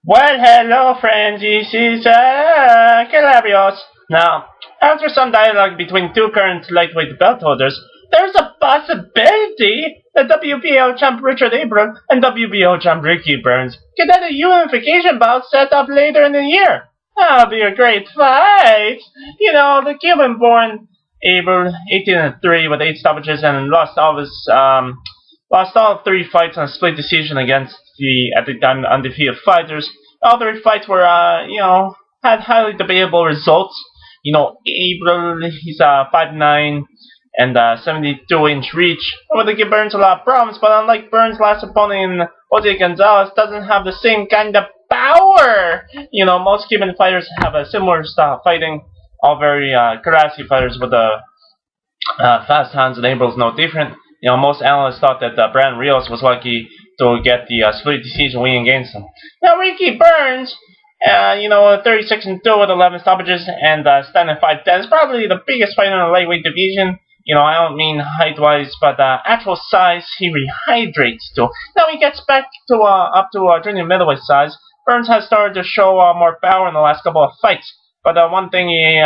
Well, hello, friends. This is Calabrios. Now, after some dialogue between two current lightweight belt holders, there's a possibility that WBO champ Richard Abril and WBO champ Ricky Burns could have a unification bout set up later in the year. That'll be a great fight. You know, the Cuban-born Abril, 18-3 with 8 stoppages and lost all 3 fights on a split decision against the at the time undefeated fighters. All 3 fights were had highly debatable results. You know, Abril, he's 5'9" and 72-inch reach. Would give Burns a lot of problems, but unlike Burns' last opponent in Jose Gonzalez, doesn't have the same kind of power. You know, most Cuban fighters have a similar style of fighting. All very classy fighters with fast hands, and Abril's no different. You know, most analysts thought that Brandon Rios was lucky to get the split decision win against him. Now, Ricky Burns, 36-2 with 11 stoppages and standing 5'10", is probably the biggest fighter in the lightweight division. You know, I don't mean height-wise, but actual size, he rehydrates to. Now he gets back to up to junior middleweight size. Burns has started to show more power in the last couple of fights, but one thing he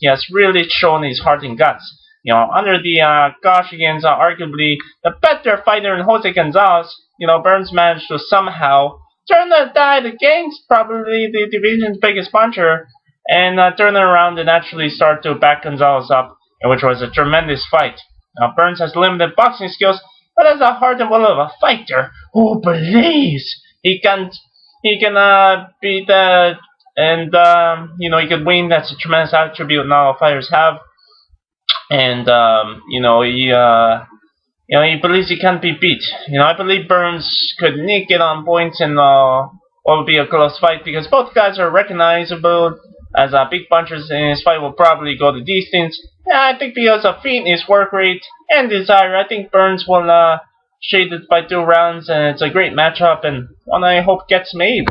has really shown is heart and guts. You know, under the gosh against arguably the better fighter in Jose Gonzalez, you know, Burns managed to somehow turn the tide against probably the division's biggest puncher and turn it around and actually start to back Gonzalez up, which was a tremendous fight. Now, Burns has limited boxing skills, but has a heart and will of a fighter who believes he can beat he could win. That's a tremendous attribute not all fighters have. And he believes he can't be beat. You know, I believe Burns could nick it on points and what would be a close fight because both guys are recognizable as big punchers, and his fight will probably go the distance. Yeah, I think because of fitness, work rate, and desire, I think Burns will shade it by 2 rounds, and it's a great matchup and one I hope gets made.